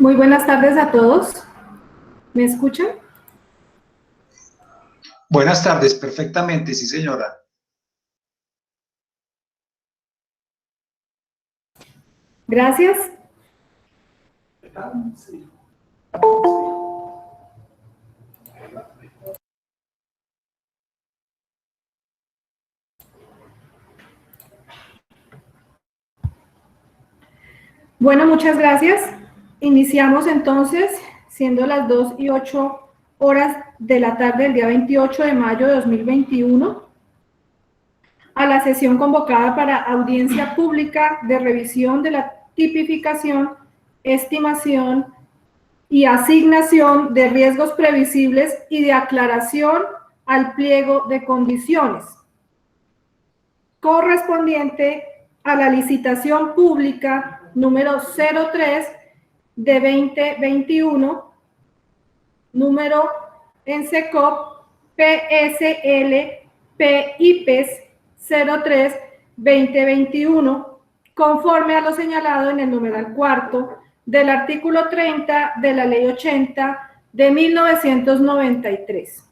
Muy buenas tardes a todos. ¿Me escuchan? Buenas tardes, perfectamente, sí señora. Gracias. Bueno, muchas gracias. Iniciamos entonces, siendo las 2:08 de la tarde del día 28 de mayo de 2021, a la sesión convocada para audiencia pública de revisión de la tipificación, estimación y asignación de riesgos previsibles y de aclaración al pliego de condiciones correspondiente a la licitación pública número 03 de 2021, número en SECOP PSL PIPES 03-2021, conforme a lo señalado en el numeral cuarto del artículo 30 de la Ley 80 de 1993.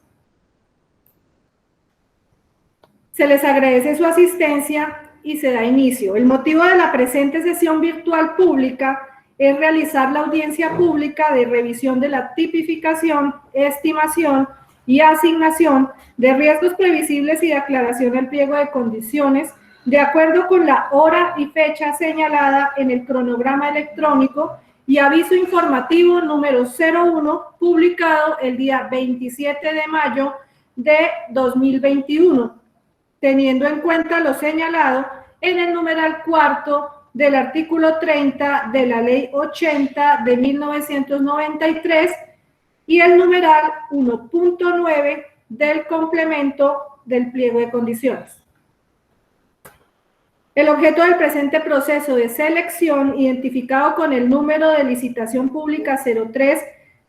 Se les agradece su asistencia y se da inicio. El motivo de la presente sesión virtual pública es realizar la audiencia pública de revisión de la tipificación, estimación y asignación de riesgos previsibles y de aclaración al pliego de condiciones, de acuerdo con la hora y fecha señalada en el cronograma electrónico y aviso informativo número 01, publicado el día 27 de mayo de 2021. Teniendo en cuenta lo señalado en el numeral cuarto del artículo 30 de la Ley 80 de 1993 y el numeral 1.9 del complemento del pliego de condiciones. El objeto del presente proceso de selección, identificado con el número de licitación pública 03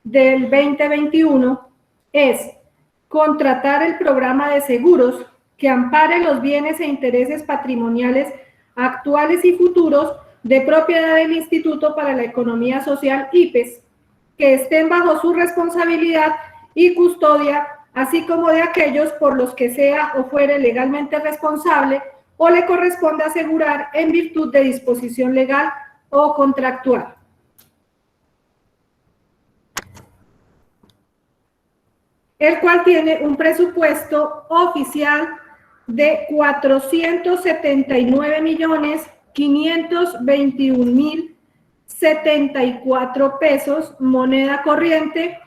del 2021, es contratar el programa de seguros que ampare los bienes e intereses patrimoniales actuales y futuros de propiedad del Instituto para la Economía Social IPES, que estén bajo su responsabilidad y custodia, así como de aquellos por los que sea o fuere legalmente responsable o le corresponde asegurar en virtud de disposición legal o contractual. El cual tiene un presupuesto oficial de 479.521.074 pesos, moneda corriente,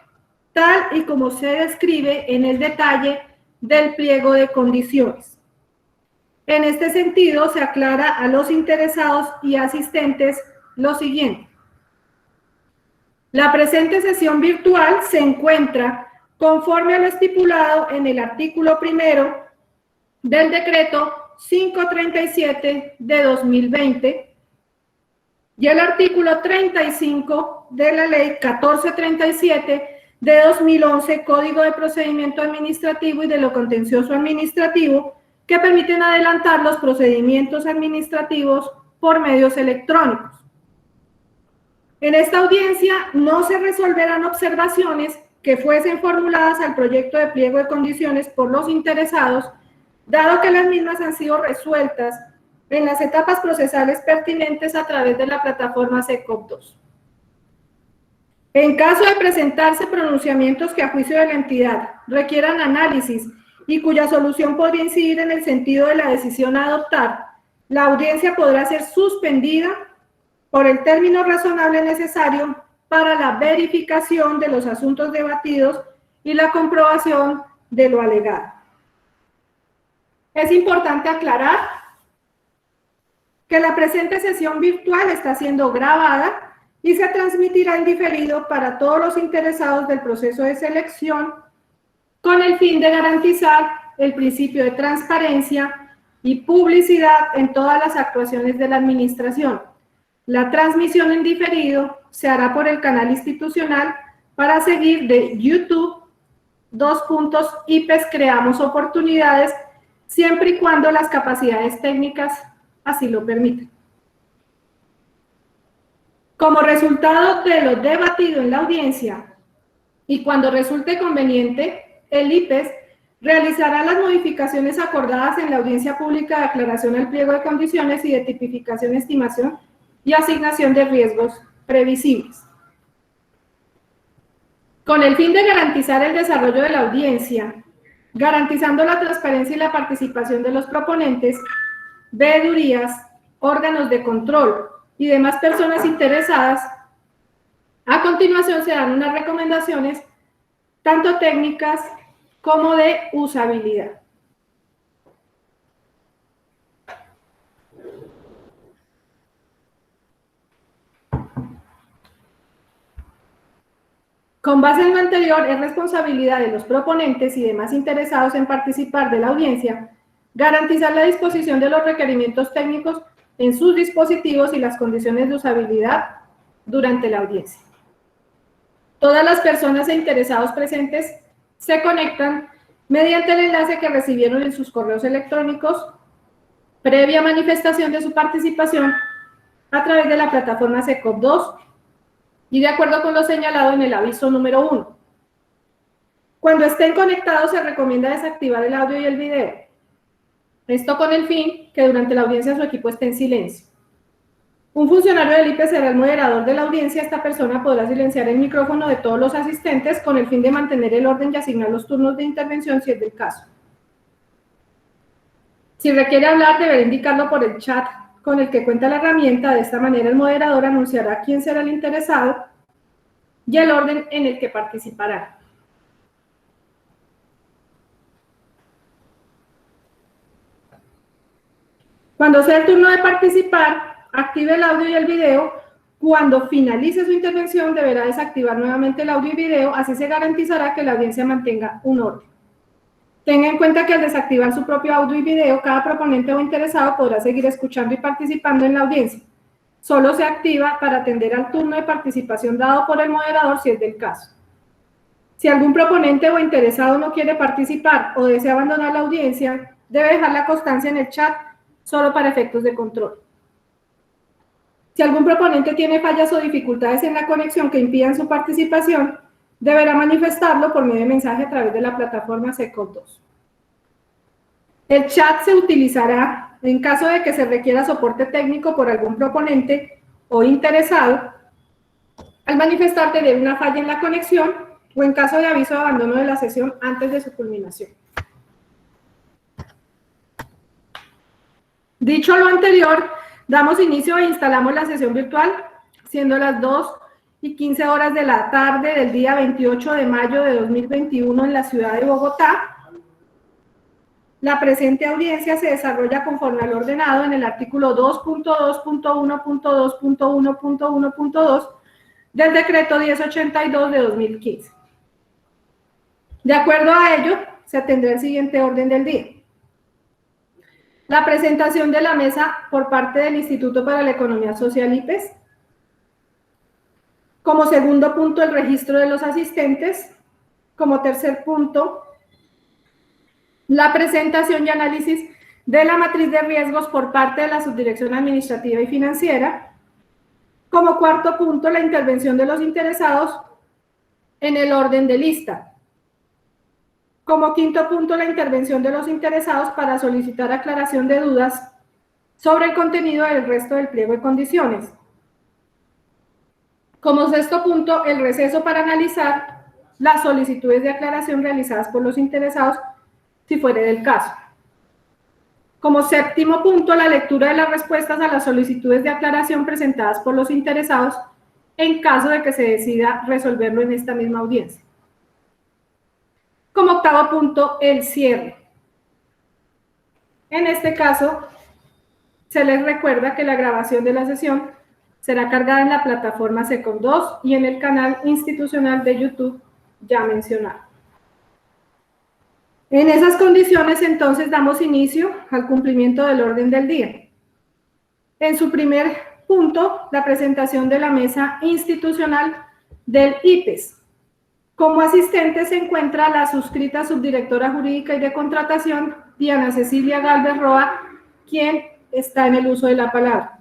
tal y como se describe en el detalle del pliego de condiciones. En este sentido, se aclara a los interesados y asistentes lo siguiente. La presente sesión virtual se encuentra conforme a lo estipulado en el artículo primero del decreto 537 de 2020 y el artículo 35 de la ley 1437 de 2011, Código de Procedimiento Administrativo y de lo Contencioso Administrativo, que permiten adelantar los procedimientos administrativos por medios electrónicos. En esta audiencia no se resolverán observaciones que fuesen formuladas al proyecto de pliego de condiciones por los interesados, dado que las mismas han sido resueltas en las etapas procesales pertinentes a través de la plataforma SECOP 2. En caso de presentarse pronunciamientos que a juicio de la entidad requieran análisis y cuya solución podría incidir en el sentido de la decisión a adoptar, la audiencia podrá ser suspendida por el término razonable necesario para la verificación de los asuntos debatidos y la comprobación de lo alegado. Es importante aclarar que la presente sesión virtual está siendo grabada y se transmitirá en diferido para todos los interesados del proceso de selección, con el fin de garantizar el principio de transparencia y publicidad en todas las actuaciones de la administración. La transmisión en diferido se hará por el canal institucional para seguir de YouTube, IPES Creamos Oportunidades, siempre y cuando las capacidades técnicas así lo permitan. Como resultado de lo debatido en la audiencia y cuando resulte conveniente, el IPES realizará las modificaciones acordadas en la audiencia pública de aclaración al pliego de condiciones y de tipificación, estimación y asignación de riesgos previsibles. Con el fin de garantizar el desarrollo de la audiencia, garantizando la transparencia y la participación de los proponentes, veedurías, órganos de control y demás personas interesadas, a continuación se dan unas recomendaciones tanto técnicas como de usabilidad. Con base en lo anterior, es responsabilidad de los proponentes y demás interesados en participar de la audiencia garantizar la disposición de los requerimientos técnicos en sus dispositivos y las condiciones de usabilidad durante la audiencia. Todas las personas e interesados presentes se conectan mediante el enlace que recibieron en sus correos electrónicos previa manifestación de su participación a través de la plataforma SECOP2 y de acuerdo con lo señalado en el aviso número 1. Cuando estén conectados se recomienda desactivar el audio y el video. Esto con el fin que durante la audiencia su equipo esté en silencio. Un funcionario del IPES será el moderador de la audiencia. Esta persona podrá silenciar el micrófono de todos los asistentes con el fin de mantener el orden y asignar los turnos de intervención si es del caso. Si requiere hablar, deberá indicarlo por el chat con el que cuenta la herramienta. De esta manera, el moderador anunciará quién será el interesado y el orden en el que participará. Cuando sea el turno de participar, active el audio y el video. Cuando finalice su intervención, deberá desactivar nuevamente el audio y video. Así se garantizará que la audiencia mantenga un orden. Tenga en cuenta que al desactivar su propio audio y video, cada proponente o interesado podrá seguir escuchando y participando en la audiencia. Solo se activa para atender al turno de participación dado por el moderador si es del caso. Si algún proponente o interesado no quiere participar o desea abandonar la audiencia, debe dejar la constancia en el chat solo para efectos de control. Si algún proponente tiene fallas o dificultades en la conexión que impidan su participación, deberá manifestarlo por medio de mensaje a través de la plataforma SECOP2. El chat se utilizará en caso de que se requiera soporte técnico por algún proponente o interesado, al manifestar tener una falla en la conexión o en caso de aviso de abandono de la sesión antes de su culminación. Dicho lo anterior, damos inicio e instalamos la sesión virtual, siendo las 2:15 de la tarde del día 28 de mayo de 2021 en la ciudad de Bogotá. La presente audiencia se desarrolla conforme al ordenado en el artículo 2.2.1.2.1.1.2 del decreto 1082 de 2015. De acuerdo a ello, se tendrá el siguiente orden del día. La presentación de la mesa por parte del Instituto para la Economía Social IPES. Como segundo punto, el registro de los asistentes. Como tercer punto, la presentación y análisis de la matriz de riesgos por parte de la Subdirección Administrativa y Financiera. Como cuarto punto, la intervención de los interesados en el orden de lista. Como quinto punto, la intervención de los interesados para solicitar aclaración de dudas sobre el contenido del resto del pliego de condiciones. Como sexto punto, el receso para analizar las solicitudes de aclaración realizadas por los interesados, si fuere del caso. Como séptimo punto, la lectura de las respuestas a las solicitudes de aclaración presentadas por los interesados en caso de que se decida resolverlo en esta misma audiencia. Como octavo punto, el cierre. En este caso, se les recuerda que la grabación de la sesión será cargada en la plataforma SECOP2 y en el canal institucional de YouTube ya mencionado. En esas condiciones, entonces, damos inicio al cumplimiento del orden del día. En su primer punto, la presentación de la mesa institucional del IPES. Como asistente se encuentra la suscrita subdirectora jurídica y de contratación, Diana Cecilia Galvez Roa, quien está en el uso de la palabra.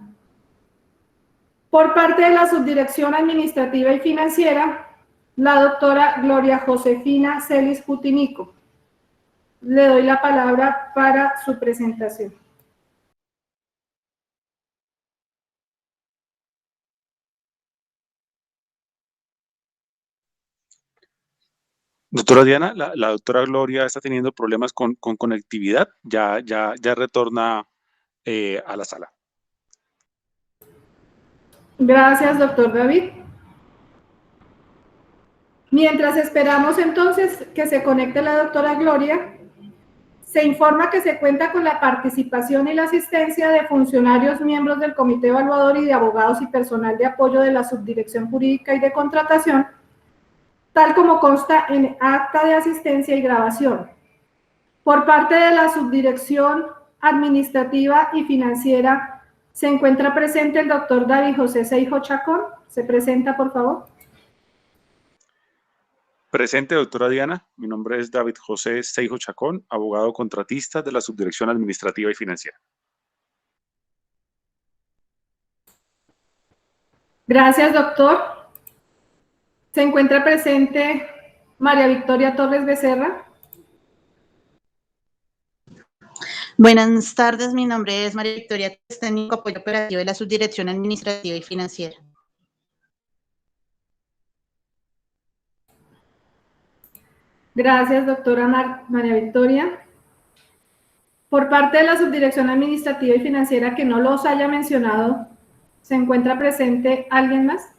Por parte de la Subdirección Administrativa y Financiera, la doctora Gloria Josefina Celis Putinico. Le doy la palabra para su presentación. Doctora Diana, la doctora Gloria está teniendo problemas con conectividad. Ya retorna a la sala. Gracias, doctor David. Mientras esperamos entonces que se conecte la doctora Gloria, se informa que se cuenta con la participación y la asistencia de funcionarios miembros del Comité Evaluador y de abogados y personal de apoyo de la Subdirección Jurídica y de Contratación, tal como consta en acta de asistencia y grabación. Por parte de la Subdirección Administrativa y Financiera, se encuentra presente el doctor David José Seijo Chacón. Se presenta, por favor. Presente, doctora Diana. Mi nombre es David José Seijo Chacón, abogado contratista de la Subdirección Administrativa y Financiera. Gracias, doctor. Se encuentra presente María Victoria Torres Becerra. Buenas tardes, mi nombre es María Victoria, técnico apoyo operativo de la Subdirección Administrativa y Financiera. Gracias, doctora María Victoria. Por parte de la Subdirección Administrativa y Financiera que no los haya mencionado, ¿se encuentra presente alguien más?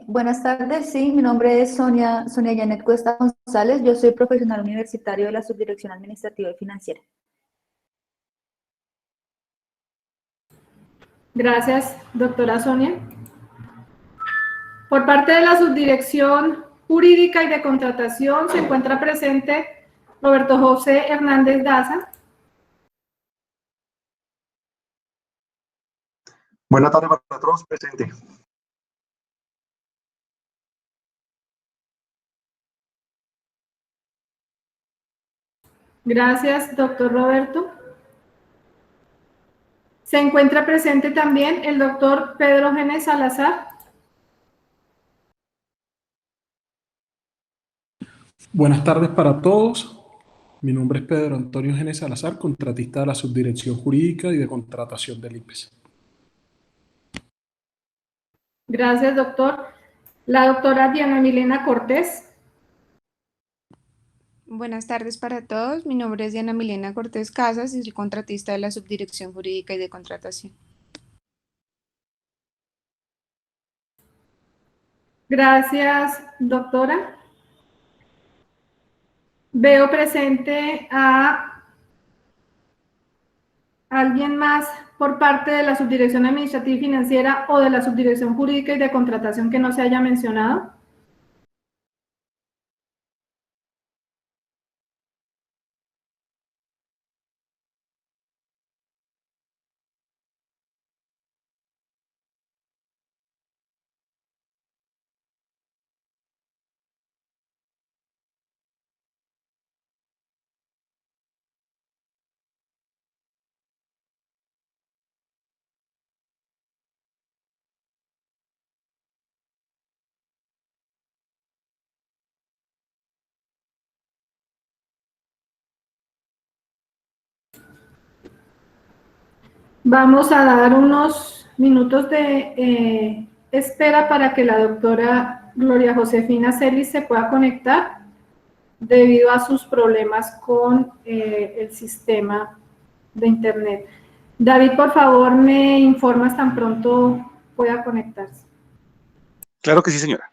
Buenas tardes, sí, mi nombre es Sonia Janet Cuesta González, yo soy profesional universitario de la Subdirección Administrativa y Financiera. Gracias, doctora Sonia. Por parte de la Subdirección Jurídica y de Contratación se encuentra presente Roberto José Hernández Daza. Buenas tardes para todos, presente. Gracias, doctor Roberto. Se encuentra presente también el doctor Pedro Genes Salazar. Buenas tardes para todos. Mi nombre es Pedro Antonio Genes Salazar, contratista de la Subdirección Jurídica y de Contratación del IPES. Gracias, doctor. La doctora Diana Milena Cortés. Buenas tardes para todos. Mi nombre es Diana Milena Cortés Casas y soy contratista de la Subdirección Jurídica y de Contratación. Gracias, doctora. Veo presente a alguien más por parte de la Subdirección Administrativa y Financiera o de la Subdirección Jurídica y de Contratación que no se haya mencionado. Vamos a dar unos minutos de espera para que la doctora Gloria Josefina Celis se pueda conectar debido a sus problemas con el sistema de internet. David, por favor, me informas tan pronto pueda conectarse. Claro que sí, señora.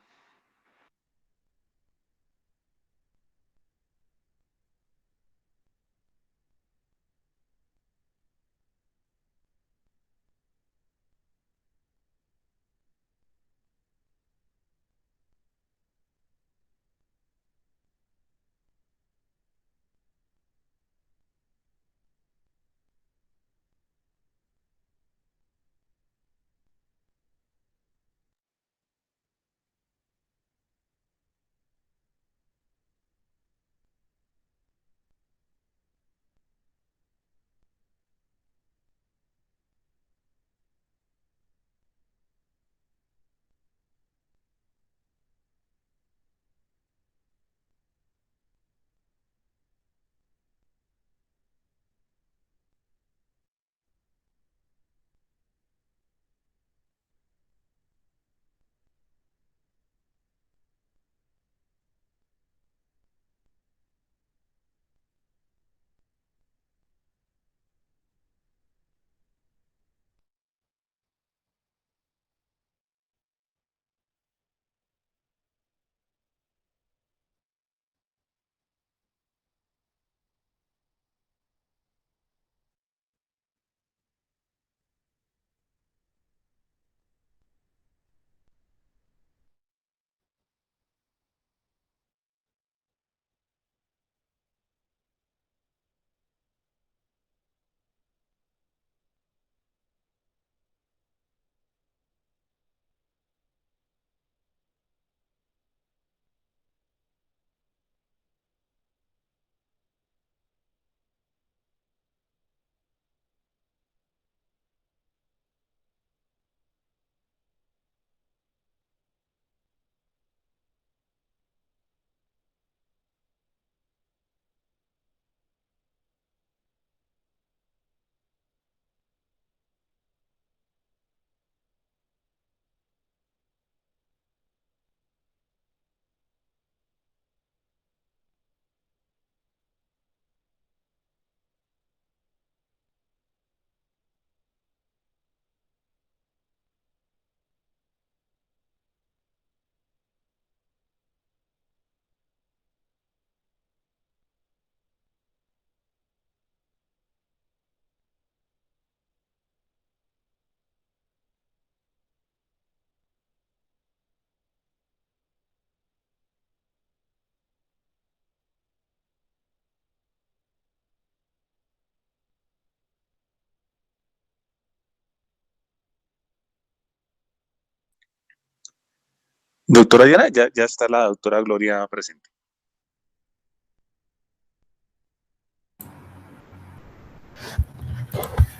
Doctora Diana, ya está la doctora Gloria presente.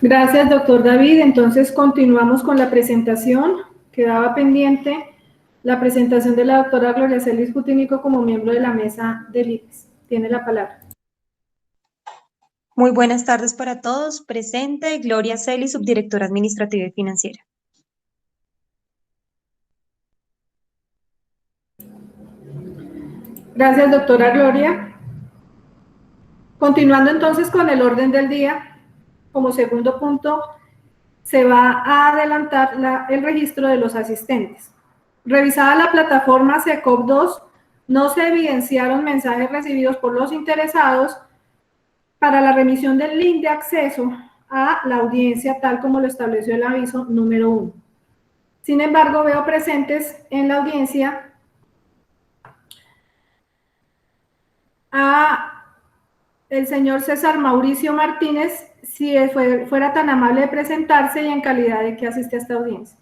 Gracias, doctor David. Entonces continuamos con la presentación. Quedaba pendiente la presentación de la doctora Gloria Celis Cutínico como miembro de la mesa del IPES. Tiene la palabra. Muy buenas tardes para todos. Presente Gloria Celis, subdirectora administrativa y financiera. Gracias, doctora Gloria. Continuando entonces con el orden del día, como segundo punto, se va a adelantar el registro de los asistentes. Revisada la plataforma SECOP2, no se evidenciaron mensajes recibidos por los interesados para la remisión del link de acceso a la audiencia, tal como lo estableció el aviso número 1. Sin embargo, veo presentes en la audiencia a el señor César Mauricio Martínez, si fuera tan amable de presentarse y en calidad de que asiste a esta audiencia.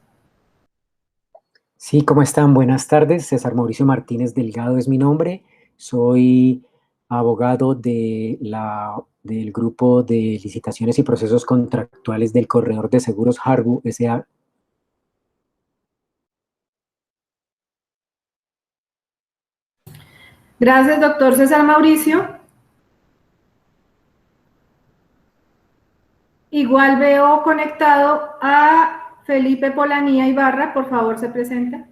Sí, ¿cómo están? Buenas tardes. César Mauricio Martínez Delgado es mi nombre. Soy abogado del Grupo de Licitaciones y Procesos Contractuales del Corredor de Seguros Hargu S.A. Gracias, doctor César Mauricio. Igual veo conectado a Felipe Polanía Ibarra. Por favor, se presenta.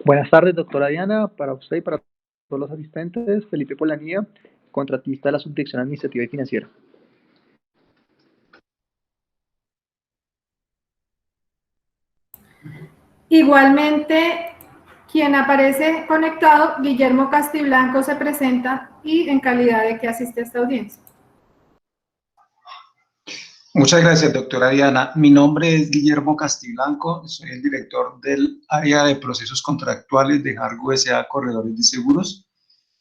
Buenas tardes, doctora Diana, para usted y para todos los asistentes. Felipe Polanía, contratista de la Subdirección Administrativa y Financiera. Igualmente, quien aparece conectado, Guillermo Castiblanco, se presenta y en calidad de que asiste a esta audiencia. Muchas gracias, doctora Diana. Mi nombre es Guillermo Castiblanco, soy el director del área de procesos contractuales de Hargu S.A. Corredores de Seguros,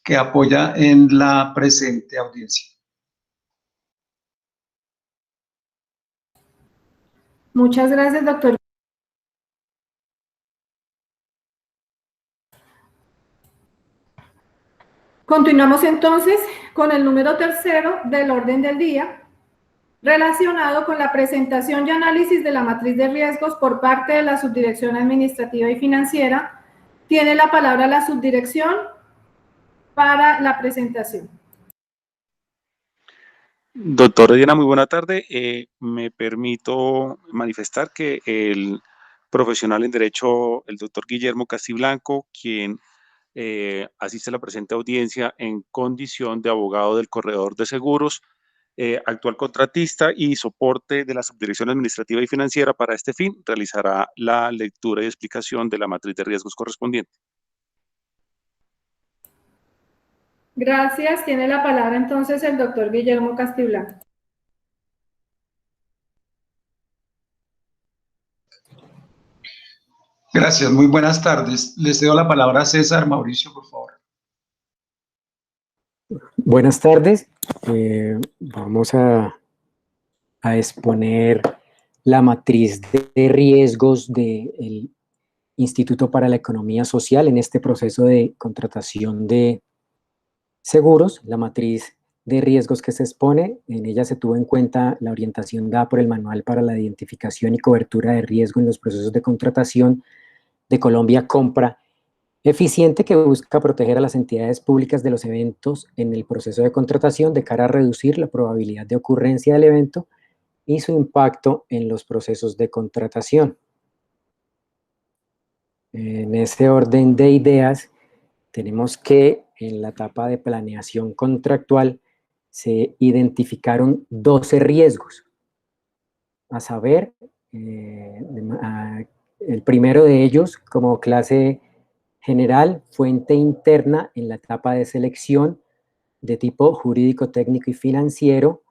que apoya en la presente audiencia. Muchas gracias, doctor. Continuamos entonces con el número tercero del orden del día, relacionado con la presentación y análisis de la matriz de riesgos por parte de la Subdirección Administrativa y Financiera. Tiene la palabra la subdirección para la presentación. Doctora Diana, muy buena tarde. Me permito manifestar que el profesional en Derecho, el doctor Guillermo Castiblanco, quien asiste a la presente audiencia en condición de abogado del Corredor de Seguros, actual contratista y soporte de la Subdirección Administrativa y Financiera, para este fin realizará la lectura y explicación de la matriz de riesgos correspondiente. Gracias. Tiene la palabra entonces el doctor Guillermo Castiblanco. Gracias, muy buenas tardes. Les cedo la palabra a César Mauricio, por favor. Buenas tardes. Vamos a exponer la matriz de riesgos del Instituto para la Economía Social en este proceso de contratación de seguros. La matriz de riesgos que se expone, en ella se tuvo en cuenta la orientación dada por el Manual para la Identificación y Cobertura de Riesgo en los Procesos de Contratación de Colombia Compra Eficiente, que busca proteger a las entidades públicas de los eventos en el proceso de contratación de cara a reducir la probabilidad de ocurrencia del evento y su impacto en los procesos de contratación. En ese orden de ideas, tenemos que en la etapa de planeación contractual se identificaron 12 riesgos, a saber, el primero de ellos, como clase general, fuente interna en la etapa de selección de tipo jurídico, técnico y financiero,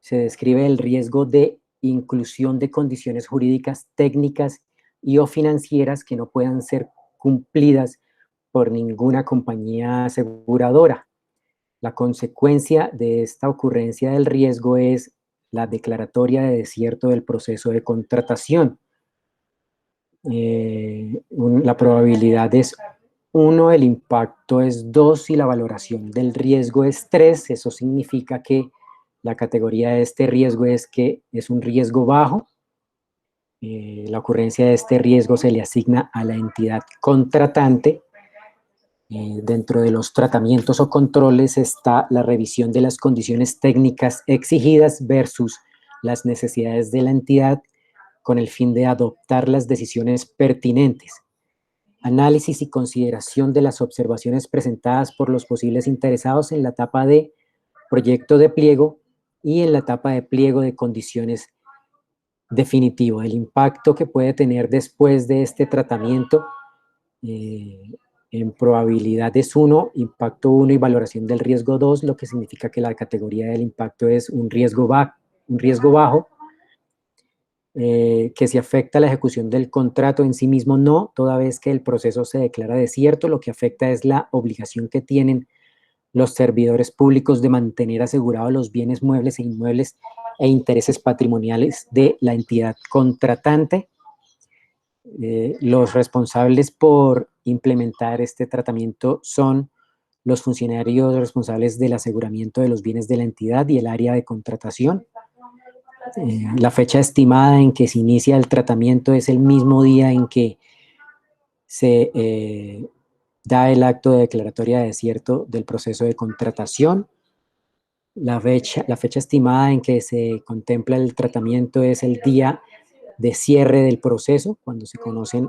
se describe el riesgo de inclusión de condiciones jurídicas, técnicas y o financieras que no puedan ser cumplidas por ninguna compañía aseguradora. La consecuencia de esta ocurrencia del riesgo es la declaratoria de desierto del proceso de contratación. La probabilidad es 1, el impacto es 2 y la valoración del riesgo es 3. Eso significa que la categoría de este riesgo es que es un riesgo bajo. La ocurrencia de este riesgo se le asigna a la entidad contratante. Dentro de los tratamientos o controles está la revisión de las condiciones técnicas exigidas versus las necesidades de la entidad con el fin de adoptar las decisiones pertinentes. Análisis y consideración de las observaciones presentadas por los posibles interesados en la etapa de proyecto de pliego y en la etapa de pliego de condiciones definitivo. El impacto que puede tener después de este tratamiento en probabilidad es 1, impacto 1 y valoración del riesgo 2, lo que significa que la categoría del impacto es un riesgo bajo, que si afecta la ejecución del contrato en sí mismo, no, toda vez que el proceso se declara desierto, lo que afecta es la obligación que tienen los servidores públicos de mantener asegurados los bienes muebles e inmuebles e intereses patrimoniales de la entidad contratante. Los responsables por implementar este tratamiento son los funcionarios responsables del aseguramiento de los bienes de la entidad y el área de contratación. La fecha estimada en que se inicia el tratamiento es el mismo día en que se da el acto de declaratoria de desierto del proceso de contratación. La fecha estimada en que se contempla el tratamiento es el día de cierre del proceso, cuando se conocen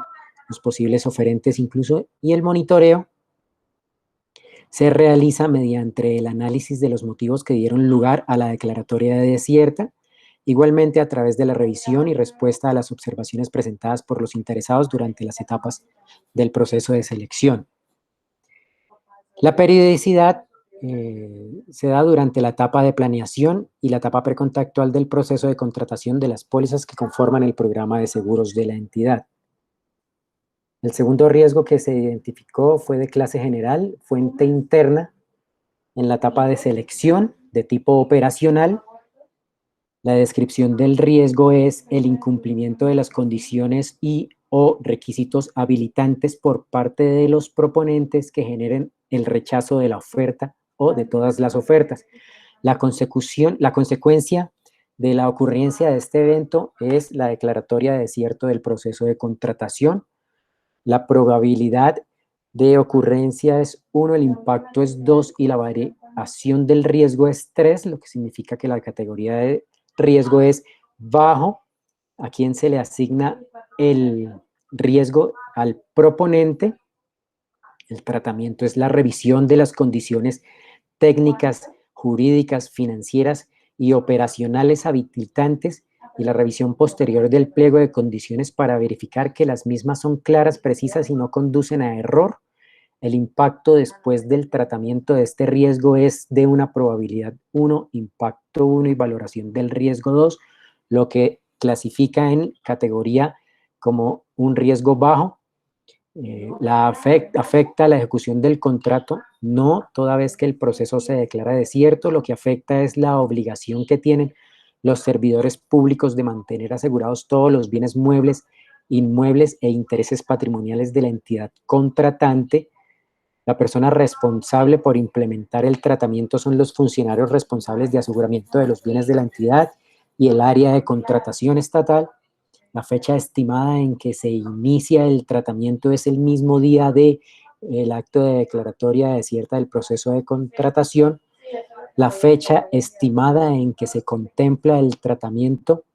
los posibles oferentes incluso, y el monitoreo se realiza mediante el análisis de los motivos que dieron lugar a la declaratoria de desierta, igualmente a través de la revisión y respuesta a las observaciones presentadas por los interesados durante las etapas del proceso de selección. La periodicidad se da durante la etapa de planeación y la etapa precontractual del proceso de contratación de las pólizas que conforman el programa de seguros de la entidad. El segundo riesgo que se identificó fue de clase general, fuente interna, en la etapa de selección de tipo operacional. La descripción del riesgo es el incumplimiento de las condiciones y o requisitos habilitantes por parte de los proponentes que generen el rechazo de la oferta o de todas las ofertas. La consecuencia de la ocurrencia de este evento es la declaratoria de desierto del proceso de contratación. La probabilidad de ocurrencia es 1, el impacto es 2 y la variación del riesgo es 3, lo que significa que la categoría de riesgo es bajo. A quien se le asigna el riesgo al proponente. El tratamiento es la revisión de las condiciones técnicas, jurídicas, financieras y operacionales habilitantes y la revisión posterior del pliego de condiciones para verificar que las mismas son claras, precisas y no conducen a error. El impacto después del tratamiento de este riesgo es de una probabilidad 1, impacto 1 y valoración del riesgo 2, lo que clasifica en categoría como un riesgo bajo. Afecta la ejecución del contrato, no, toda vez que el proceso se declara desierto, lo que afecta es la obligación que tienen los servidores públicos de mantener asegurados todos los bienes muebles, inmuebles e intereses patrimoniales de la entidad contratante. La persona responsable por implementar el tratamiento son los funcionarios responsables de aseguramiento de los bienes de la entidad y el área de contratación estatal. La fecha estimada en que se inicia el tratamiento es el mismo día del acto de declaratoria de desierta del proceso de contratación. La fecha estimada en que se contempla el tratamiento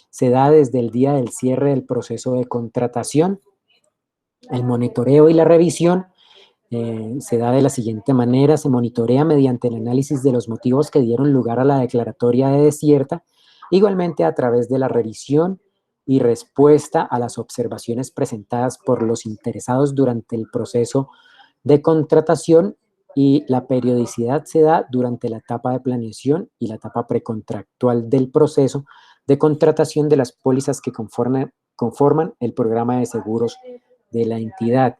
se da desde el día del cierre del proceso de contratación. El monitoreo y la revisión se da de la siguiente manera: se monitorea mediante el análisis de los motivos que dieron lugar a la declaratoria de desierta, igualmente a través de la revisión y respuesta a las observaciones presentadas por los interesados durante el proceso de contratación, y la periodicidad se da durante la etapa de planeación y la etapa precontractual del proceso de contratación de las pólizas que conforman el programa de seguros de la entidad.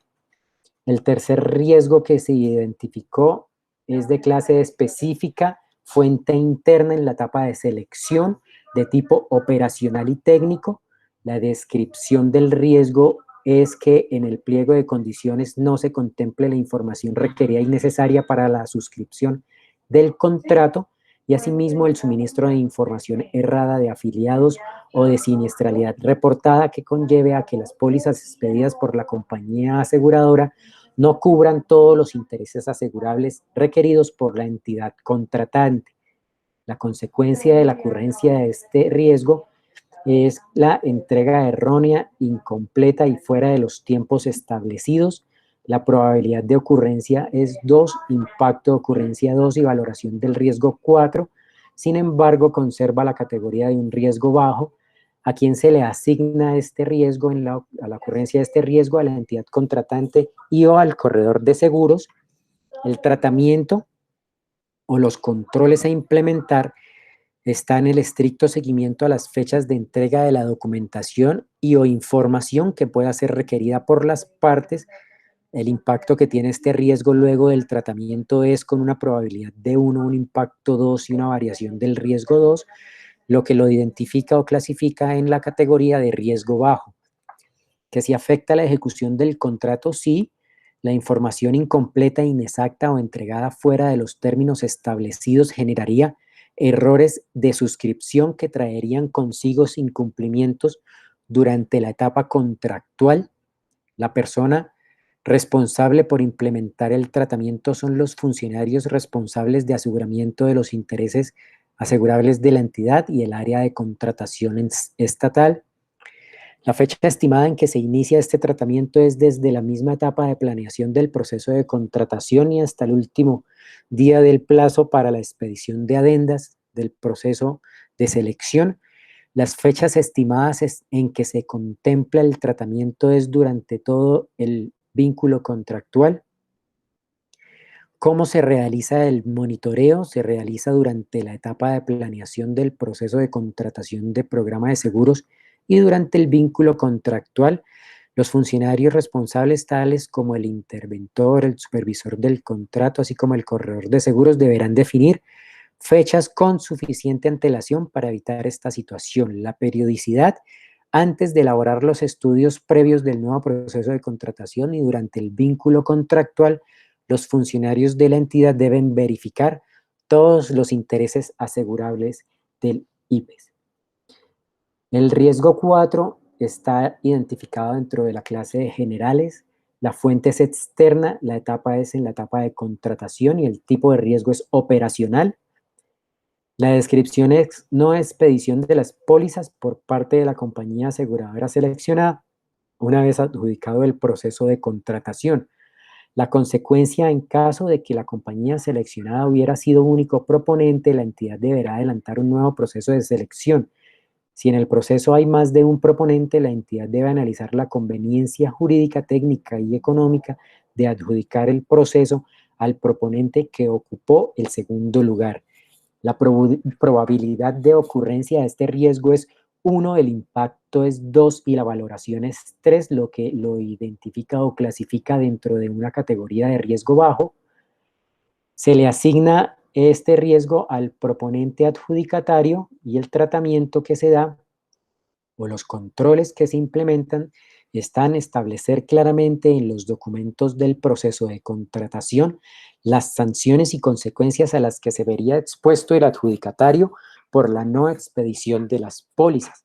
El tercer riesgo que se identificó es de clase específica, fuente interna en la etapa de selección. de tipo operacional y técnico. La descripción del riesgo es que en el pliego de condiciones no se contemple la información requerida y necesaria para la suscripción del contrato, y asimismo el suministro de información errada de afiliados o de siniestralidad reportada que conlleve a que las pólizas expedidas por la compañía aseguradora no cubran todos los intereses asegurables requeridos por la entidad contratante. La consecuencia de la ocurrencia de este riesgo es la entrega errónea, incompleta y fuera de los tiempos establecidos. La probabilidad de ocurrencia es 2, impacto de ocurrencia 2 y valoración del riesgo 4. Sin embargo, conserva la categoría de un riesgo bajo. ¿A quién se le asigna este riesgo a la ocurrencia de este riesgo? A la entidad contratante y o al corredor de seguros. El tratamiento o los controles a implementar está en el estricto seguimiento a las fechas de entrega de la documentación y o información que pueda ser requerida por las partes. El impacto que tiene este riesgo luego del tratamiento es con una probabilidad de 1, un impacto 2 y una variación del riesgo 2, lo que lo identifica o clasifica en la categoría de riesgo bajo. Que si afecta la ejecución del contrato, sí, la información incompleta, inexacta o entregada fuera de los términos establecidos generaría errores de suscripción que traerían consigo incumplimientos durante la etapa contractual. La persona responsable por implementar el tratamiento son los funcionarios responsables de aseguramiento de los intereses asegurables de la entidad y el área de contratación estatal. La fecha estimada en que se inicia este tratamiento es desde la misma etapa de planeación del proceso de contratación y hasta el último día del plazo para la expedición de adendas del proceso de selección. Las fechas estimadas en que se contempla el tratamiento es durante todo el vínculo contractual. ¿Cómo se realiza el monitoreo? Se realiza durante la etapa de planeación del proceso de contratación de programa de seguros y durante el vínculo contractual. Los funcionarios responsables, tales como el interventor, el supervisor del contrato, así como el corredor de seguros, deberán definir fechas con suficiente antelación para evitar esta situación. La periodicidad antes de elaborar los estudios previos del nuevo proceso de contratación y durante el vínculo contractual, los funcionarios de la entidad deben verificar todos los intereses asegurables del IPES. El riesgo 4 está identificado dentro de la clase de generales. La fuente es externa, la etapa es en la etapa de contratación y el tipo de riesgo es operacional. La descripción es no expedición de las pólizas por parte de la compañía aseguradora seleccionada una vez adjudicado el proceso de contratación. La consecuencia en caso de que la compañía seleccionada hubiera sido único proponente, la entidad deberá adelantar un nuevo proceso de selección. Si en el proceso hay más de un proponente, la entidad debe analizar la conveniencia jurídica, técnica y económica de adjudicar el proceso al proponente que ocupó el segundo lugar. La probabilidad de ocurrencia de este riesgo es 1, el impacto es 2 y la valoración es 3, lo que lo identifica o clasifica dentro de una categoría de riesgo bajo. Se le asigna este riesgo al proponente adjudicatario y el tratamiento que se da o los controles que se implementan están establecer claramente en los documentos del proceso de contratación las sanciones y consecuencias a las que se vería expuesto el adjudicatario por la no expedición de las pólizas.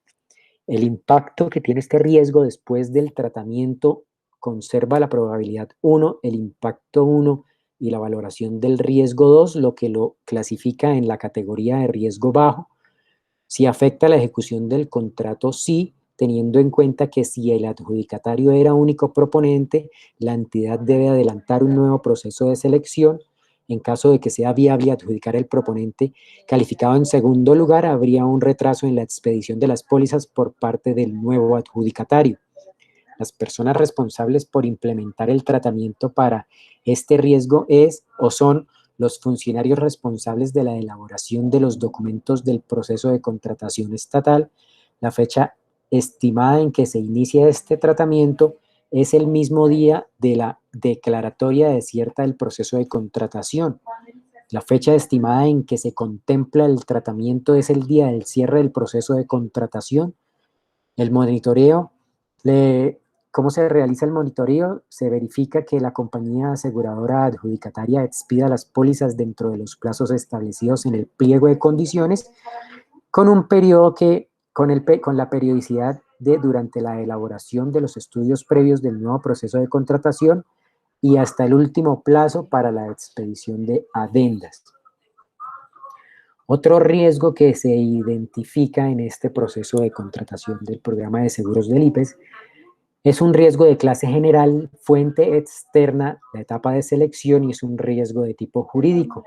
El impacto que tiene este riesgo después del tratamiento conserva la probabilidad 1, el impacto 1 y la valoración del riesgo 2, lo que lo clasifica en la categoría de riesgo bajo. Si afecta la ejecución del contrato, sí, teniendo en cuenta que si el adjudicatario era único proponente, la entidad debe adelantar un nuevo proceso de selección. En caso de que sea viable adjudicar el proponente calificado en segundo lugar, habría un retraso en la expedición de las pólizas por parte del nuevo adjudicatario. Las personas responsables por implementar el tratamiento para este riesgo son los funcionarios responsables de la elaboración de los documentos del proceso de contratación estatal. La fecha estimada en que se inicia este tratamiento es el mismo día de la declaratoria desierta del proceso de contratación. La fecha estimada en que se contempla el tratamiento es el día del cierre del proceso de contratación. El monitoreo, ¿cómo se realiza el monitoreo? Se verifica que la compañía aseguradora adjudicataria expida las pólizas dentro de los plazos establecidos en el pliego de condiciones, con un periodo con la periodicidad durante la elaboración de los estudios previos del nuevo proceso de contratación y hasta el último plazo para la expedición de adendas. Otro riesgo que se identifica en este proceso de contratación del programa de seguros del IPES es un riesgo de clase general, fuente externa, la etapa de selección, y es un riesgo de tipo jurídico.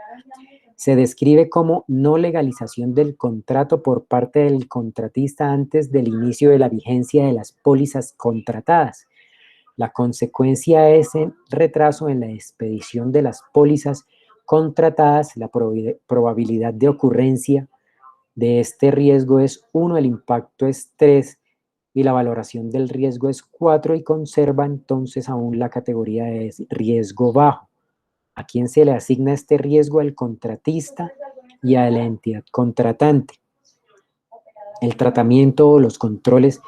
Se describe como no legalización del contrato por parte del contratista antes del inicio de la vigencia de las pólizas contratadas. La consecuencia es el retraso en la expedición de las pólizas contratadas. La probabilidad de ocurrencia de este riesgo es 1, el impacto es 3 y la valoración del riesgo es 4 y conserva entonces aún la categoría de riesgo bajo. ¿A quién se le asigna este riesgo? Al contratista y a la entidad contratante. El tratamiento o los controles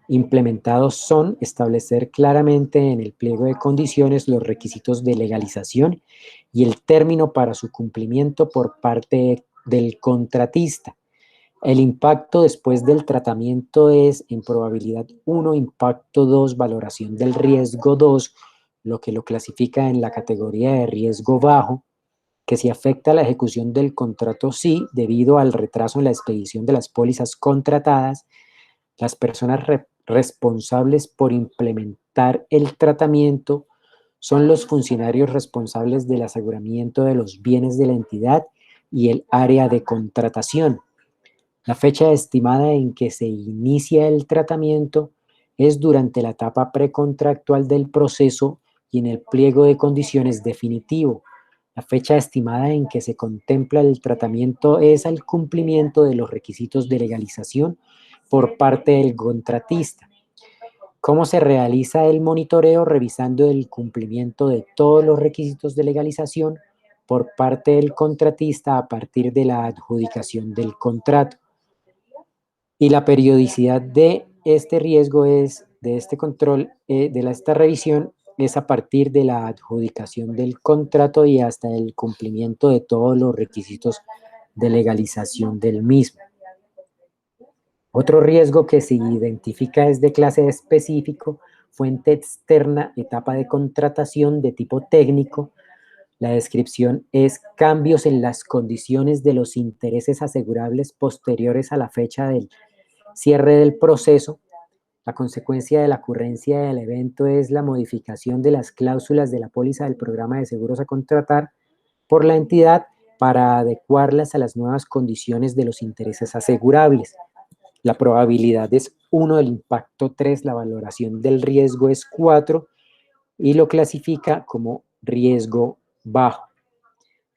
implementados son establecer claramente en el pliego de condiciones los requisitos de legalización y el término para su cumplimiento por parte del contratista. El impacto después del tratamiento es en probabilidad 1, impacto 2, valoración del riesgo 2, lo que lo clasifica en la categoría de riesgo bajo, que si afecta la ejecución del contrato, sí, debido al retraso en la expedición de las pólizas contratadas. Las personas responsables por implementar el tratamiento son los funcionarios responsables del aseguramiento de los bienes de la entidad y el área de contratación. La fecha estimada en que se inicia el tratamiento es durante la etapa precontractual del proceso y en el pliego de condiciones definitivo. La fecha estimada en que se contempla el tratamiento es al cumplimiento de los requisitos de legalización por parte del contratista. ¿Cómo se realiza el monitoreo? Revisando el cumplimiento de todos los requisitos de legalización por parte del contratista a partir de la adjudicación del contrato. Y la periodicidad de este riesgo es, de este control, esta revisión, es a partir de la adjudicación del contrato y hasta el cumplimiento de todos los requisitos de legalización del mismo. Otro riesgo que se identifica es de clase específico, fuente externa, etapa de contratación de tipo técnico. La descripción es cambios en las condiciones de los intereses asegurables posteriores a la fecha del cierre del proceso. La consecuencia de la ocurrencia del evento es la modificación de las cláusulas de la póliza del programa de seguros a contratar por la entidad para adecuarlas a las nuevas condiciones de los intereses asegurables. La probabilidad es 1, el impacto 3, la valoración del riesgo es 4 y lo clasifica como riesgo bajo.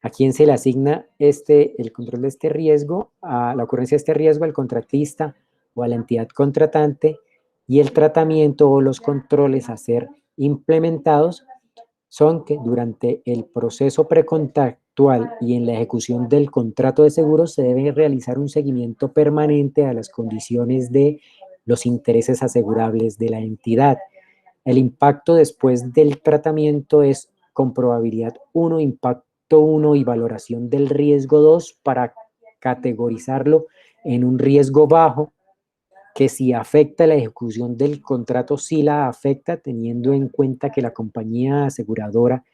¿A quién se le asigna el control de este riesgo? A la ocurrencia de este riesgo al contratista o a la entidad contratante, y el tratamiento o los controles a ser implementados son que durante el proceso precontractual y en la ejecución del contrato de seguros se debe realizar un seguimiento permanente a las condiciones de los intereses asegurables de la entidad. El impacto después del tratamiento es con probabilidad 1, impacto 1 y valoración del riesgo 2 para categorizarlo en un riesgo bajo, que si afecta la ejecución del contrato, sí la afecta, teniendo en cuenta que la compañía aseguradora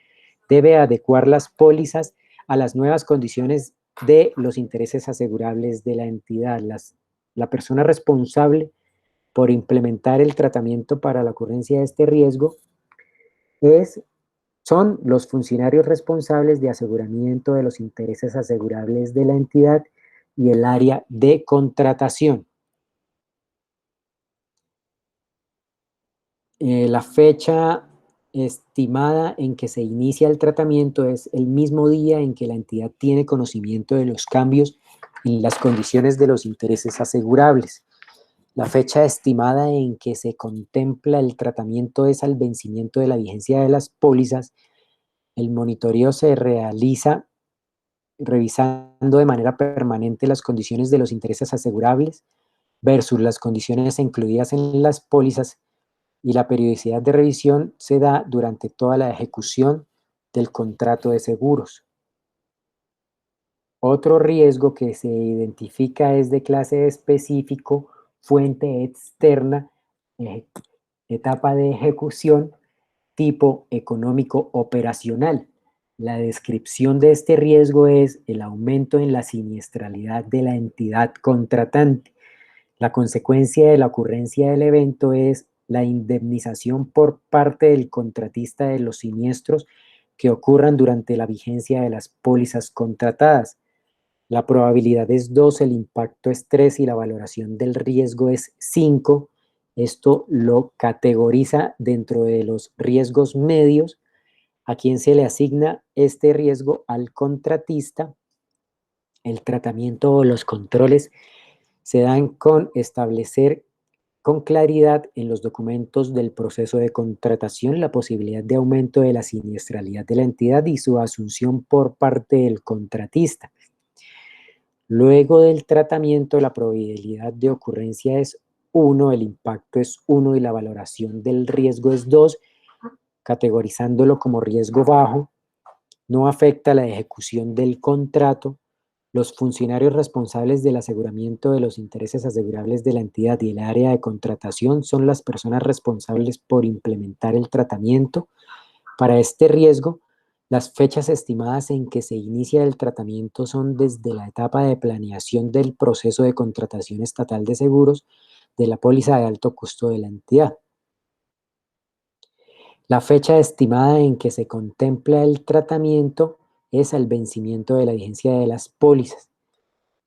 debe adecuar las pólizas a las nuevas condiciones de los intereses asegurables de la entidad. La persona responsable por implementar el tratamiento para la ocurrencia de este riesgo son los funcionarios responsables de aseguramiento de los intereses asegurables de la entidad y el área de contratación. La fecha estimada en que se inicia el tratamiento es el mismo día en que la entidad tiene conocimiento de los cambios en las condiciones de los intereses asegurables. La fecha estimada en que se contempla el tratamiento es al vencimiento de la vigencia de las pólizas. El monitoreo se realiza revisando de manera permanente las condiciones de los intereses asegurables versus las condiciones incluidas en las pólizas, y la periodicidad de revisión se da durante toda la ejecución del contrato de seguros. Otro riesgo que se identifica es de clase específico, fuente externa, etapa de ejecución, tipo económico operacional. La descripción de este riesgo es el aumento en la siniestralidad de la entidad contratante. La consecuencia de la ocurrencia del evento es la indemnización por parte del contratista de los siniestros que ocurran durante la vigencia de las pólizas contratadas. La probabilidad es 2, el impacto es 3 y la valoración del riesgo es 5. Esto lo categoriza dentro de los riesgos medios, a quien se le asigna este riesgo al contratista. El tratamiento o los controles se dan con establecer con claridad en los documentos del proceso de contratación la posibilidad de aumento de la siniestralidad de la entidad y su asunción por parte del contratista. Luego del tratamiento, la probabilidad de ocurrencia es 1, el impacto es 1 y la valoración del riesgo es 2, categorizándolo como riesgo bajo. No afecta la ejecución del contrato. Los funcionarios responsables del aseguramiento de los intereses asegurables de la entidad y el área de contratación son las personas responsables por implementar el tratamiento. Para este riesgo, las fechas estimadas en que se inicia el tratamiento son desde la etapa de planeación del proceso de contratación estatal de seguros de la póliza de alto costo de la entidad. La fecha estimada en que se contempla el tratamiento es el vencimiento de la vigencia de las pólizas.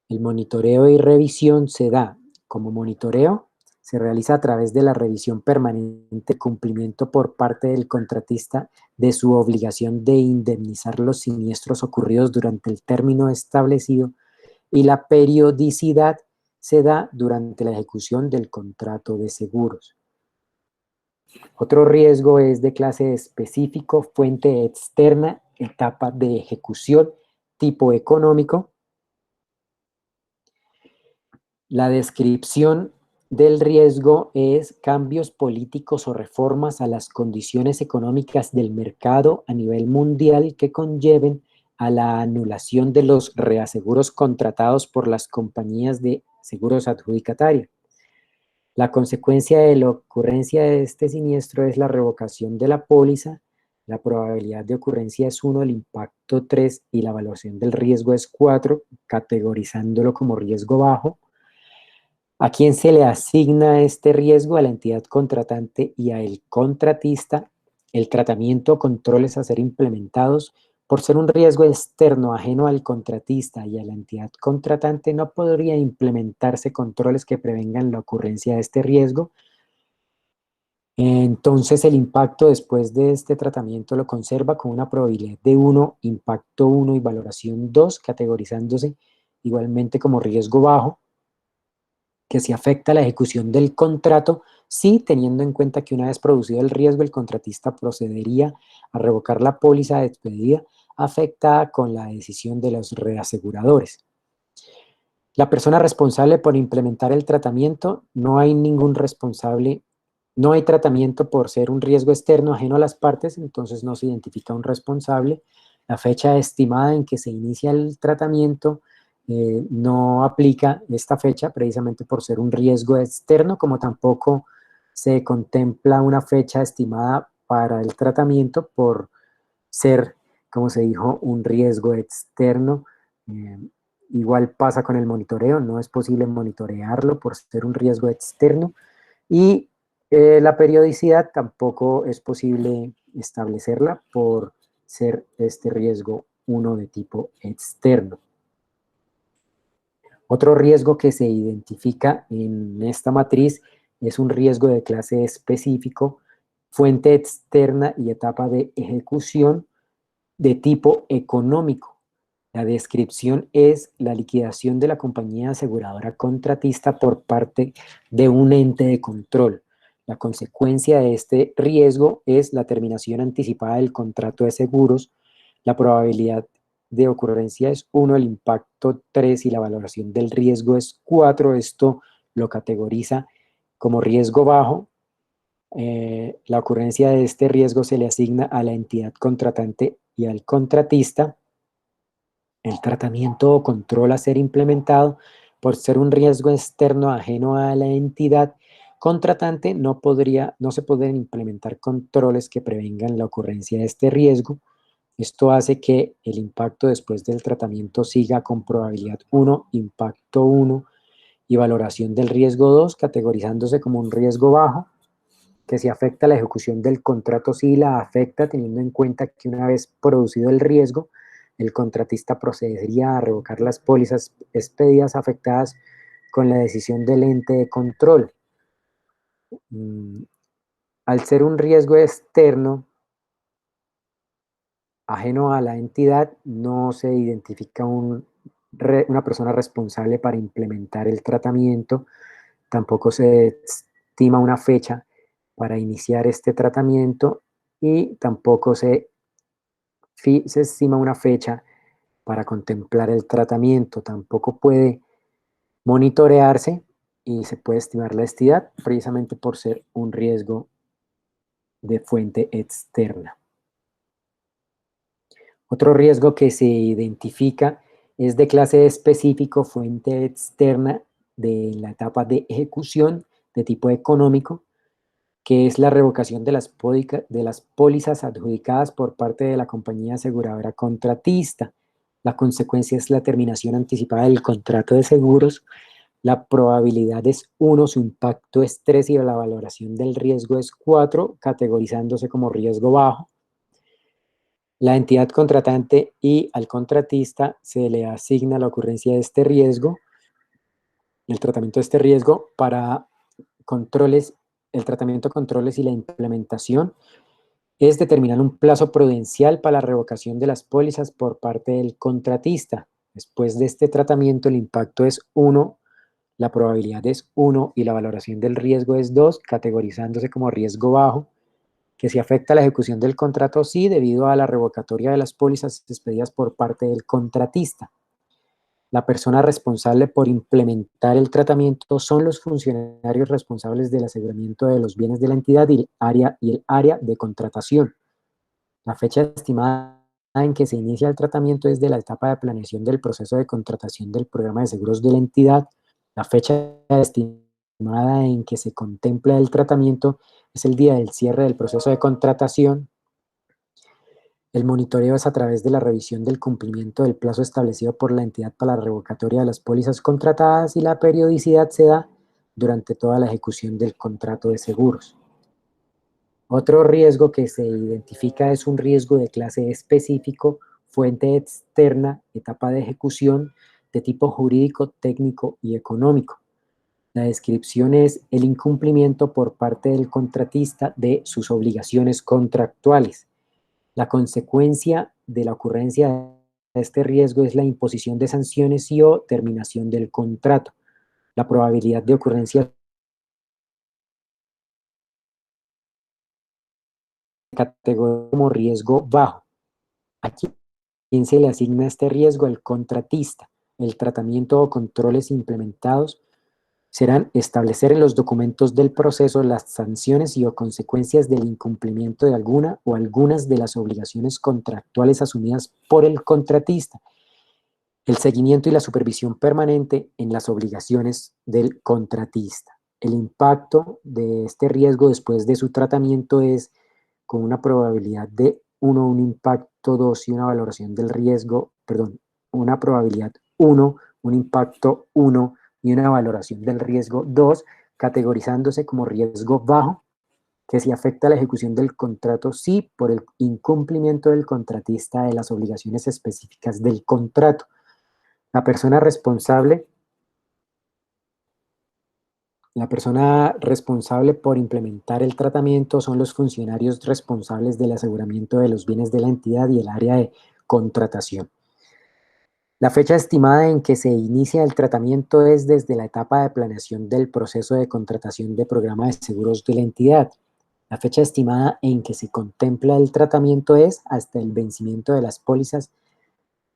El monitoreo y revisión se da como monitoreo. Se realiza a través de la revisión permanente, cumplimiento por parte del contratista de su obligación de indemnizar los siniestros ocurridos durante el término establecido, y la periodicidad se da durante la ejecución del contrato de seguros. Otro riesgo es de clase específico, fuente externa, etapa de ejecución, tipo económico. La descripción del riesgo es cambios políticos o reformas a las condiciones económicas del mercado a nivel mundial que conlleven a la anulación de los reaseguros contratados por las compañías de seguros adjudicatarias. La consecuencia de la ocurrencia de este siniestro es la revocación de la póliza. La probabilidad de ocurrencia es 1, el impacto 3 y la evaluación del riesgo es 4, categorizándolo como riesgo bajo. ¿A quién se le asigna este riesgo? A la entidad contratante y al contratista. El tratamiento o controles a ser implementados. Por ser un riesgo externo ajeno al contratista y a la entidad contratante, no podría implementarse controles que prevengan la ocurrencia de este riesgo. Entonces, el impacto después de este tratamiento lo conserva con una probabilidad de 1, impacto 1 y valoración 2, categorizándose igualmente como riesgo bajo, que se afecta la ejecución del contrato, sí, teniendo en cuenta que una vez producido el riesgo, el contratista procedería a revocar la póliza despedida afectada con la decisión de los reaseguradores. La persona responsable por implementar el tratamiento, no hay ningún responsable, no hay tratamiento por ser un riesgo externo ajeno a las partes, entonces no se identifica un responsable. La fecha estimada en que se inicia el tratamiento no aplica esta fecha precisamente por ser un riesgo externo, como tampoco se contempla una fecha estimada para el tratamiento por ser, como se dijo, un riesgo externo. Igual pasa con el monitoreo, no es posible monitorearlo por ser un riesgo externo, y la periodicidad tampoco es posible establecerla por ser este riesgo 1 de tipo externo. Otro riesgo que se identifica en esta matriz es un riesgo de clase específico, fuente externa y etapa de ejecución de tipo económico. La descripción es la liquidación de la compañía aseguradora contratista por parte de un ente de control. La consecuencia de este riesgo es la terminación anticipada del contrato de seguros. La probabilidad de ocurrencia es 1, el impacto 3 y la valoración del riesgo es 4. Esto lo categoriza como riesgo bajo. La ocurrencia de este riesgo se le asigna a la entidad contratante y al contratista. El tratamiento o control a ser implementado, por ser un riesgo externo ajeno a la entidad contratante, no se pueden implementar controles que prevengan la ocurrencia de este riesgo. Esto hace que el impacto después del tratamiento siga con probabilidad 1, impacto 1 y valoración del riesgo 2, categorizándose como un riesgo bajo, que si afecta la ejecución del contrato, sí la afecta, teniendo en cuenta que una vez producido el riesgo, el contratista procedería a revocar las pólizas expedidas afectadas con la decisión del ente de control. Al ser un riesgo externo, ajeno a la entidad, no se identifica una persona responsable para implementar el tratamiento, tampoco se estima una fecha para iniciar este tratamiento y tampoco se estima una fecha para contemplar el tratamiento, tampoco puede monitorearse y se puede estimar la entidad precisamente por ser un riesgo de fuente externa. Otro riesgo que se identifica es de clase específico, fuente externa de la etapa de ejecución de tipo económico, que es la revocación de las pólizas adjudicadas por parte de la compañía aseguradora contratista. La consecuencia es la terminación anticipada del contrato de seguros. La probabilidad es 1, su impacto es 3 y la valoración del riesgo es 4, categorizándose como riesgo bajo. La entidad contratante y al contratista se le asigna la ocurrencia de este riesgo, el tratamiento de este riesgo para controles, el tratamiento, controles y la implementación es determinar un plazo prudencial para la revocación de las pólizas por parte del contratista. Después de este tratamiento, el impacto es 1, la probabilidad es 1 y la valoración del riesgo es 2, categorizándose como riesgo bajo, que si afecta la ejecución del contrato, sí, debido a la revocatoria de las pólizas expedidas por parte del contratista. La persona responsable por implementar el tratamiento son los funcionarios responsables del aseguramiento de los bienes de la entidad y el área de contratación. La fecha estimada en que se inicia el tratamiento es de la etapa de planeación del proceso de contratación del programa de seguros de la entidad. La fecha estimada en que se contempla el tratamiento es el día del cierre del proceso de contratación. El monitoreo es a través de la revisión del cumplimiento del plazo establecido por la entidad para la revocatoria de las pólizas contratadas y la periodicidad se da durante toda la ejecución del contrato de seguros. Otro riesgo que se identifica es un riesgo de clase específico, fuente externa, etapa de ejecución de tipo jurídico, técnico y económico. La descripción es el incumplimiento por parte del contratista de sus obligaciones contractuales. La consecuencia de la ocurrencia de este riesgo es la imposición de sanciones y o terminación del contrato. La probabilidad de ocurrencia categoría como riesgo bajo. ¿A quién se le asigna este riesgo? Al contratista. El tratamiento o controles implementados serán establecer en los documentos del proceso las sanciones y o consecuencias del incumplimiento de alguna o algunas de las obligaciones contractuales asumidas por el contratista, el seguimiento y la supervisión permanente en las obligaciones del contratista. El impacto de este riesgo después de su tratamiento es con una probabilidad de 1, un impacto 2 y una valoración del riesgo, una probabilidad 1, un impacto 1 y una valoración del riesgo 2, categorizándose como riesgo bajo, que si afecta la ejecución del contrato, sí, por el incumplimiento del contratista de las obligaciones específicas del contrato. La persona responsable por implementar el tratamiento son los funcionarios responsables del aseguramiento de los bienes de la entidad y el área de contratación. La fecha estimada en que se inicia el tratamiento es desde la etapa de planeación del proceso de contratación de programa de seguros de la entidad. La fecha estimada en que se contempla el tratamiento es hasta el vencimiento de las pólizas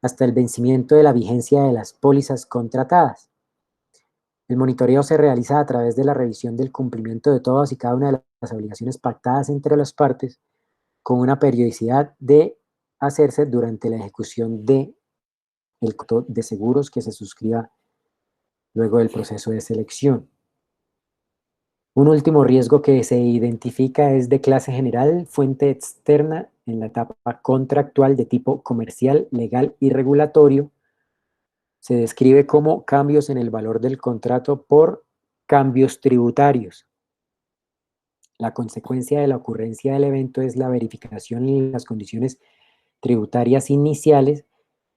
hasta el vencimiento de la vigencia de las pólizas contratadas. El monitoreo se realiza a través de la revisión del cumplimiento de todas y cada una de las obligaciones pactadas entre las partes, con una periodicidad de hacerse durante la ejecución de seguros que se suscriba luego del proceso de selección. Un último riesgo que se identifica es de clase general, fuente externa en la etapa contractual de tipo comercial, legal y regulatorio. Se describe como cambios en el valor del contrato por cambios tributarios. La consecuencia de la ocurrencia del evento es la verificación en las condiciones tributarias iniciales.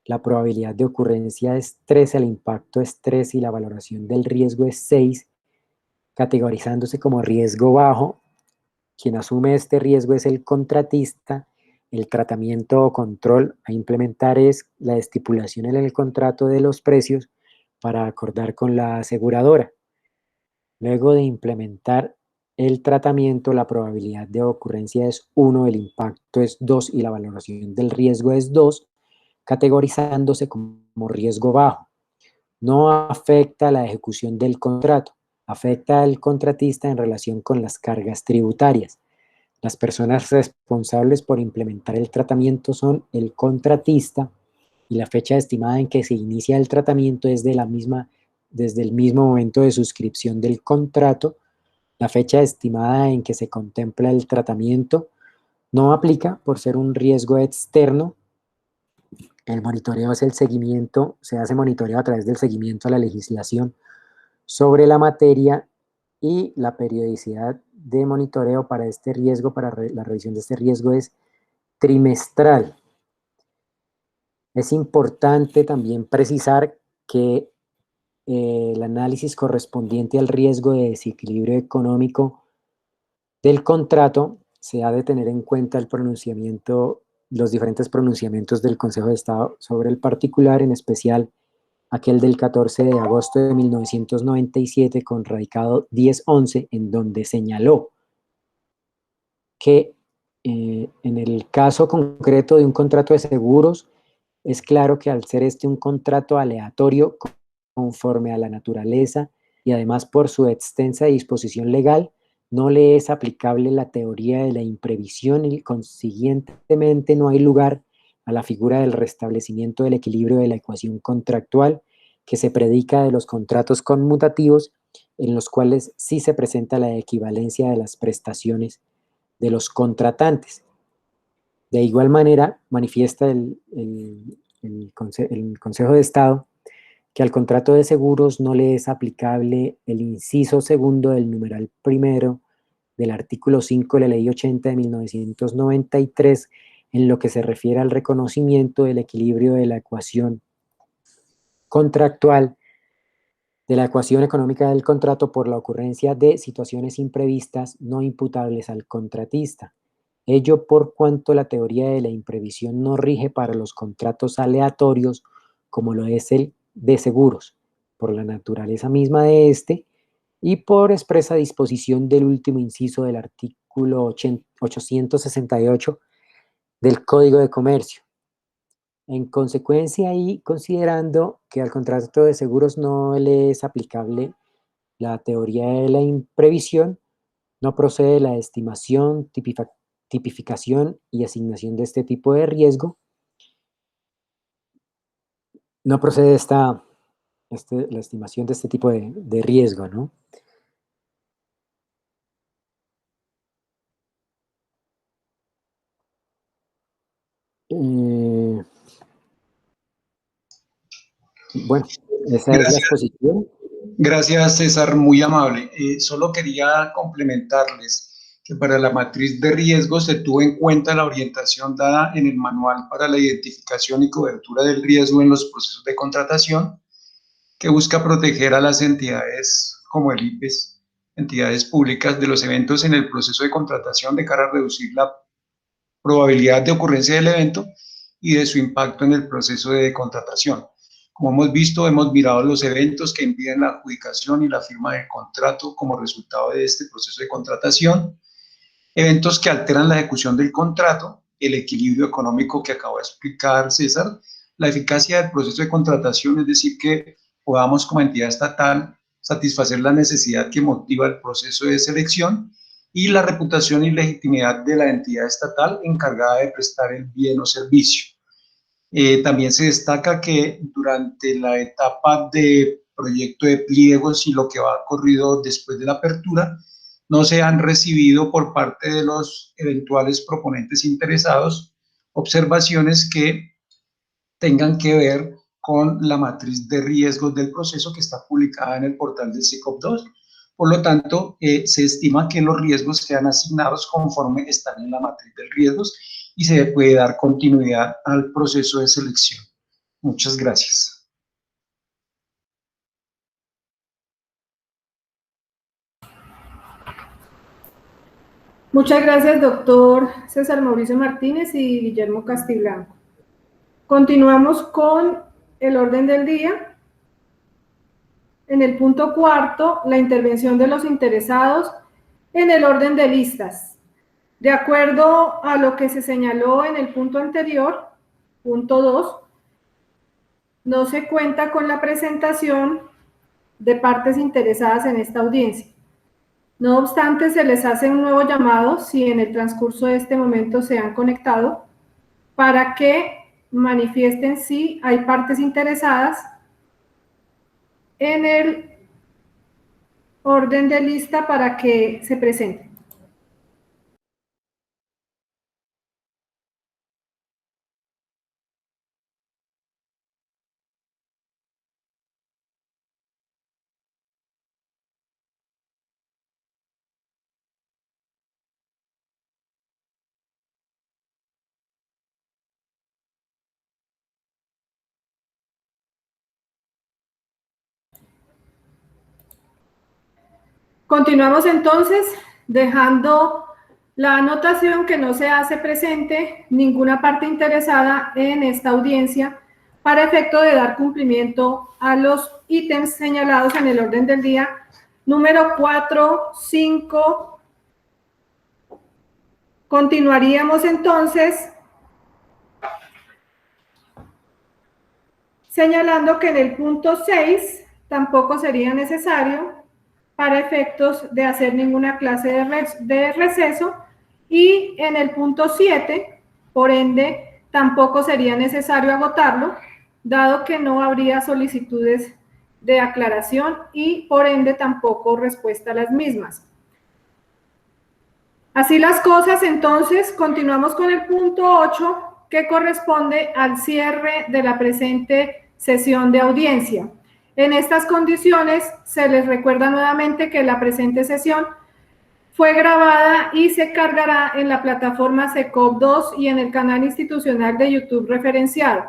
La probabilidad de ocurrencia es 3, el impacto es 3 y la valoración del riesgo es 6, categorizándose como riesgo bajo. Quien asume este riesgo es el contratista. El tratamiento o control a implementar es la estipulación en el contrato de los precios para acordar con la aseguradora. Luego de implementar el tratamiento, la probabilidad de ocurrencia es 1, el impacto es 2 y la valoración del riesgo es 2, categorizándose como riesgo bajo. No afecta la ejecución del contrato, afecta al contratista en relación con las cargas tributarias. Las personas responsables por implementar el tratamiento son el contratista y la fecha estimada en que se inicia el tratamiento es desde el mismo momento de suscripción del contrato. La fecha estimada en que se contempla el tratamiento no aplica por ser un riesgo externo. El monitoreo es el seguimiento, se hace monitoreo a través del seguimiento a la legislación sobre la materia y la periodicidad de monitoreo para este riesgo, para la revisión de este riesgo es trimestral. Es importante también precisar que el análisis correspondiente al riesgo de desequilibrio económico del contrato se ha de tener en cuenta el pronunciamiento, los diferentes pronunciamientos del Consejo de Estado sobre el particular, en especial aquel del 14 de agosto de 1997 con radicado 1011, en donde señaló que en el caso concreto de un contrato de seguros, es claro que al ser este un contrato aleatorio conforme a la naturaleza y además por su extensa disposición legal, no le es aplicable la teoría de la imprevisión y consiguientemente no hay lugar a la figura del restablecimiento del equilibrio de la ecuación contractual que se predica de los contratos conmutativos, en los cuales sí se presenta la equivalencia de las prestaciones de los contratantes. De igual manera, manifiesta el Consejo de Estado que al contrato de seguros no le es aplicable el inciso segundo del numeral primero del artículo 5 de la Ley 80 de 1993 en lo que se refiere al reconocimiento del equilibrio de la ecuación contractual, de la ecuación económica del contrato por la ocurrencia de situaciones imprevistas no imputables al contratista. Ello por cuanto la teoría de la imprevisión no rige para los contratos aleatorios como lo es el de seguros, por la naturaleza misma de este y por expresa disposición del último inciso del artículo 868 del Código de Comercio. En consecuencia y considerando que al contrato de seguros no le es aplicable la teoría de la imprevisión, no procede la estimación, tipificación y asignación de este tipo de riesgo. No procede la estimación de este tipo de riesgo, ¿no? Bueno, esa es la exposición. Gracias, César, muy amable. Solo quería complementarles que para la matriz de riesgo se tuvo en cuenta la orientación dada en el Manual para la Identificación y Cobertura del Riesgo en los Procesos de Contratación, que busca proteger a las entidades como el IPES, entidades públicas, de los eventos en el proceso de contratación de cara a reducir la probabilidad de ocurrencia del evento y de su impacto en el proceso de contratación. Como hemos visto, hemos mirado los eventos que impiden la adjudicación y la firma del contrato como resultado de este proceso de contratación, eventos que alteran la ejecución del contrato, el equilibrio económico que acabo de explicar César, la eficacia del proceso de contratación, es decir, que podamos como entidad estatal satisfacer la necesidad que motiva el proceso de selección, y la reputación y legitimidad de la entidad estatal encargada de prestar el bien o servicio. También se destaca que durante la etapa de proyecto de pliegos y lo que va corrido después de la apertura, no se han recibido por parte de los eventuales proponentes interesados observaciones que tengan que ver con la matriz de riesgos del proceso que está publicada en el portal del SECOP2. Por lo tanto, se estima que los riesgos quedan asignados conforme están en la matriz de riesgos y se puede dar continuidad al proceso de selección. Muchas gracias. Muchas gracias, doctor César Mauricio Martínez y Guillermo Castiblanco. Continuamos con el orden del día. En el punto 4, la intervención de los interesados en el orden de listas. De acuerdo a lo que se señaló en el punto anterior, punto 2, no se cuenta con la presentación de partes interesadas en esta audiencia. No obstante, se les hace un nuevo llamado si en el transcurso de este momento se han conectado para que manifiesten si hay partes interesadas en el orden de lista para que se presenten. Continuamos entonces, dejando la anotación que no se hace presente ninguna parte interesada en esta audiencia para efecto de dar cumplimiento a los ítems señalados en el orden del día número 4, 5. Continuaríamos entonces señalando que en el punto 6 tampoco sería necesario para efectos de hacer ninguna clase de receso, y en el punto 7, por ende, tampoco sería necesario agotarlo, dado que no habría solicitudes de aclaración y por ende tampoco respuesta a las mismas. Así las cosas, entonces, continuamos con el punto 8, que corresponde al cierre de la presente sesión de audiencia. En estas condiciones, se les recuerda nuevamente que la presente sesión fue grabada y se cargará en la plataforma SECOP2 y en el canal institucional de YouTube referenciado.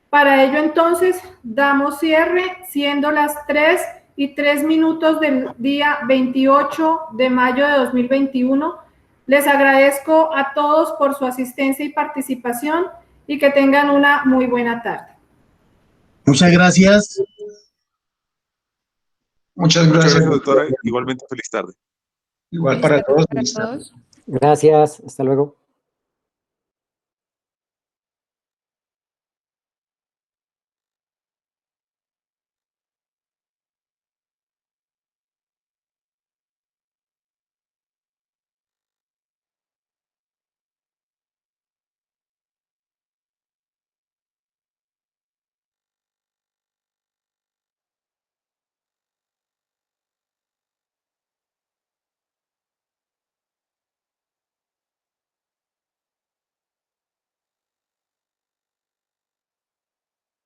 Para ello, entonces, damos cierre, siendo las 3:03 del día 28 de mayo de 2021. Les agradezco a todos por su asistencia y participación y que tengan una muy buena tarde. Muchas gracias. Muchas gracias, doctora. Igualmente, feliz tarde. Igual para todos. Para todos. Gracias, hasta luego.